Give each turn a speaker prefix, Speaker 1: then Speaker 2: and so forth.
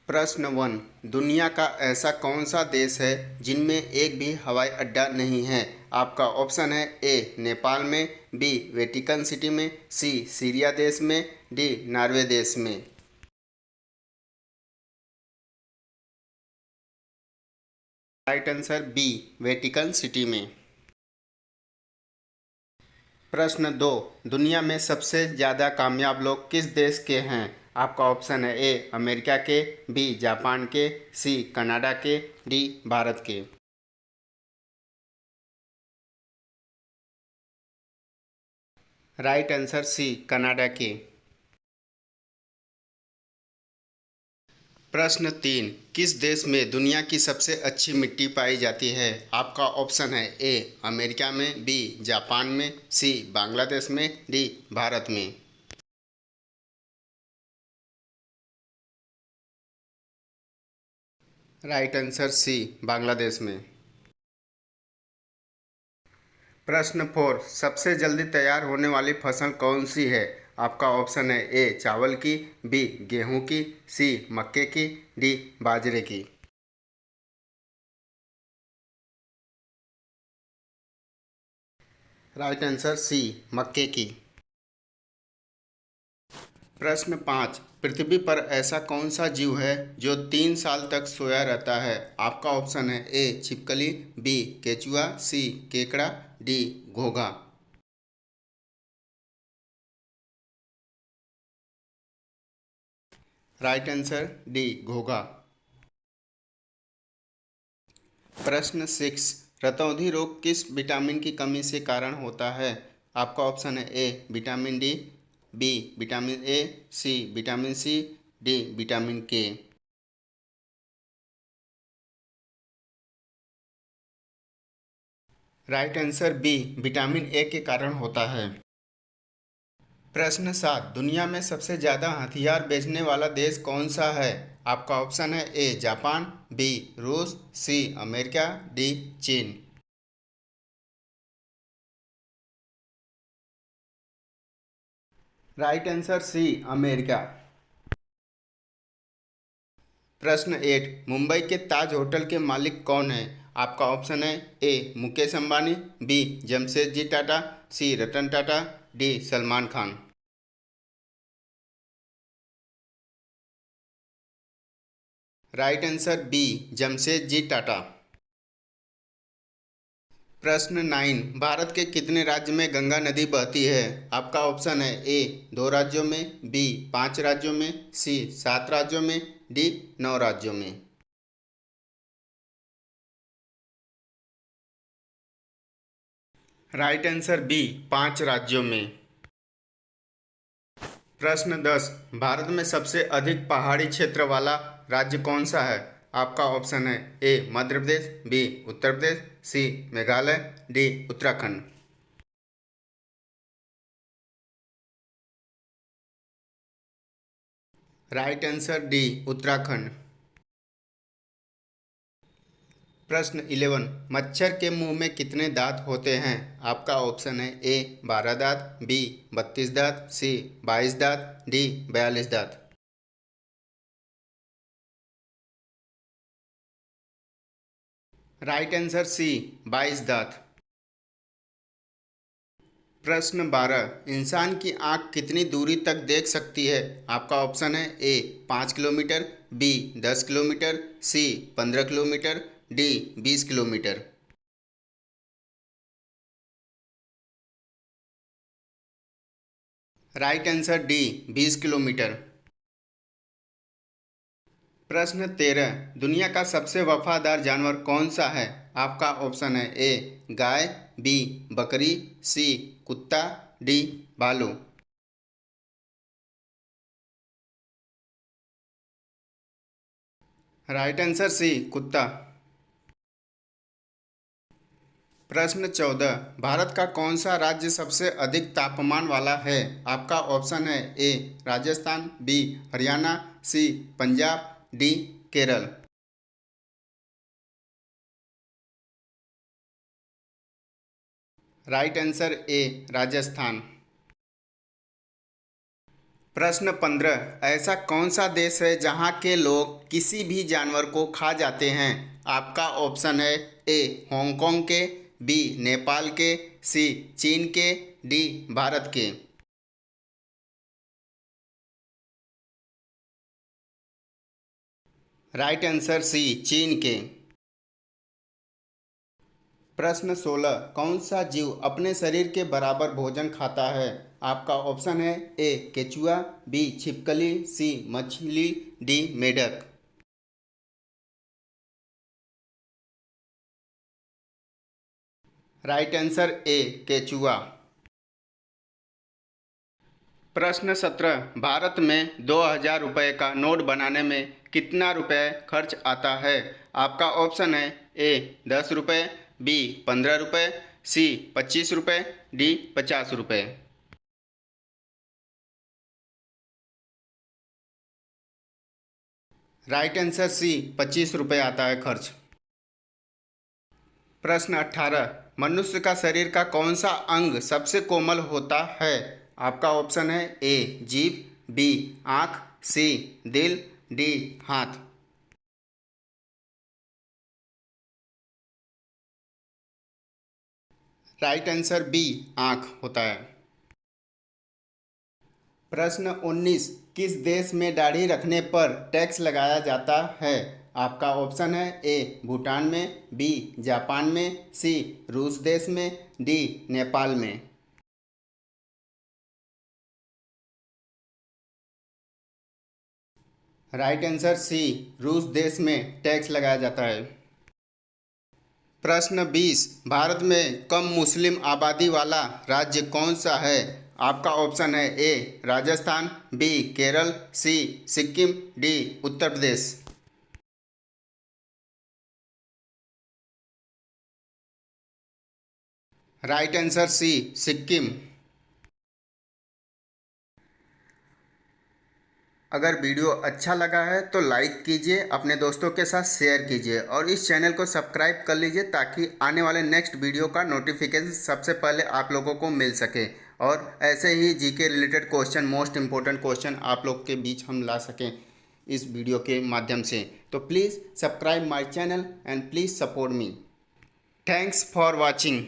Speaker 1: प्रश्न 1। दुनिया का ऐसा कौन सा देश है जिनमें एक भी हवाई अड्डा नहीं है? आपका ऑप्शन है ए नेपाल में, बी वेटिकन सिटी में, सी सीरिया देश में, डी नॉर्वे देश में। Right answer B Vatican city में। प्रश्न 2। दुनिया में सबसे ज़्यादा कामयाब लोग किस देश के हैं? आपका ऑप्शन है ए अमेरिका के, बी जापान के, सी कनाडा के, डी भारत के। राइट आंसर सी कनाडा के। प्रश्न 3। किस देश में दुनिया की सबसे अच्छी मिट्टी पाई जाती है? आपका ऑप्शन है ए अमेरिका में, बी जापान में, सी बांग्लादेश में, डी भारत में। राइट आंसर सी बांग्लादेश में। प्रश्न 4। सबसे जल्दी तैयार होने वाली फसल कौन सी है? आपका ऑप्शन है ए चावल की, बी गेहूं की, सी मक्के की, डी बाजरे की। राइट आंसर सी मक्के की। प्रश्न 5। पृथ्वी पर ऐसा कौन सा जीव है जो 3 साल तक सोया रहता है? आपका ऑप्शन है ए छिपकली, बी केचुआ, सी केकड़ा, डी घोंघा। राइट आंसर डी घोंघा। प्रश्न 6। रतौंधी रोग किस विटामिन की कमी से कारण होता है? आपका ऑप्शन है A vitamin D, B vitamin A, C vitamin C, D vitamin K. Right answer B vitamin A के कारण होता है। प्रश्न 7। दुनिया में सबसे ज़्यादा हथियार बेचने वाला देश कौन सा है? आपका ऑप्शन है ए जापान, बी रूस, सी अमेरिका, डी चीन। Right answer C America. प्रश्न 8। मुंबई के ताज होटल के मालिक कौन है? आपका ऑप्शन है A Mukesh Ambani, B Jamshedji Tata, C Ratan Tata, D Salman Khan. Right answer B Jamshedji Tata. प्रश्न 9। भारत के कितने राज्य में गंगा नदी बहती है? आपका ऑप्शन है ए 2 राज्यों में, बी 5 राज्यों में, सी 7 राज्यों में, डी 9 राज्यों में। राइट आंसर बी 5 राज्यों में। प्रश्न 10। भारत में सबसे अधिक पहाड़ी क्षेत्र वाला राज्य कौन सा है? आपका ऑप्शन है A Madhya Pradesh, B Uttar Pradesh, C Meghalaya, D Uttarakhand. Right answer D Uttarakhand. प्रश्न 11। मच्छर के मुंह में कितने दांत होते हैं? आपका ऑप्शन है ए 12 दांत, बी 32 दांत, सी 22 दांत, डी 42 दांत। राइट आंसर सी 22 दांत। प्रश्न 12। इंसान की आँख कितनी दूरी तक देख सकती है? आपका ऑप्शन है ए 5 किलोमीटर, बी 10 किलोमीटर, सी 15 kilometre, D 20 kilometre. Right answer D 20 kilometre. प्रश्न 13। दुनिया का सबसे वफादार जानवर कौन सा है? आपका ऑप्शन है ए गाय, बी बकरी, सी कुत्ता, डी भालू। राइट आंसर सी कुत्ता। प्रश्न 14। भारत का कौन सा राज्य सबसे अधिक तापमान वाला है? आपका ऑप्शन है A Rajasthan, B Haryana, C Punjab, D Kerala. Right answer A Rajasthan. प्रश्न 15, ऐसा कौन सा देश है जहां के लोग किसी भी जानवर को खा जाते हैं? आपका ऑप्शन है ए हांगकांग के, बी नेपाल के, सी चीन के, डी भारत के। राइट आंसर सी चीन के। प्रश्न 16, कौन सा जीव अपने शरीर के बराबर भोजन खाता है? आपका ऑप्शन है ए केचुआ, बी छिपकली, सी मछली, डी मेढक। राइट आंसर ए केचुआ। प्रश्न 17, भारत में 2000 रुपये का नोट बनाने में कितना रुपए खर्च आता है? आपका ऑप्शन है ए 10 रुपये, बी 15 रुपये, सी 25 रुपये, डी 50 रुपये। राइट आंसर सी 25 रुपये आता है खर्च। प्रश्न 18, मनुष्य का शरीर का कौन सा अंग सबसे कोमल होता है? आपका ऑप्शन है ए जीभ, बी आँख, सी दिल, डी हाथ। राइट आंसर बी आँख होता है। प्रश्न 19, किस देश में दाढ़ी रखने पर टैक्स लगाया जाता है? आपका ऑप्शन है ए भूटान में, बी जापान में, सी रूस देश में, डी नेपाल में। राइट आंसर सी रूस देश में टैक्स लगाया जाता है। प्रश्न 20, भारत में कम मुस्लिम आबादी वाला राज्य कौन सा है? आपका ऑप्शन है A Rajasthan, B Kerala, C Sikkim, D Uttar Pradesh. Right answer C Sikkim. अगर वीडियो अच्छा लगा है तो लाइक कीजिए, अपने दोस्तों के साथ शेयर कीजिए और इस चैनल को सब्सक्राइब कर लीजिए ताकि आने वाले नेक्स्ट वीडियो का नोटिफिकेशन सबसे पहले आप लोगों को मिल सके और ऐसे ही GK related question, most important question आप लोग के बीच हम ला सकें इस वीडियो के माध्यम से। तो please subscribe my channel and please support me. Thanks for watching.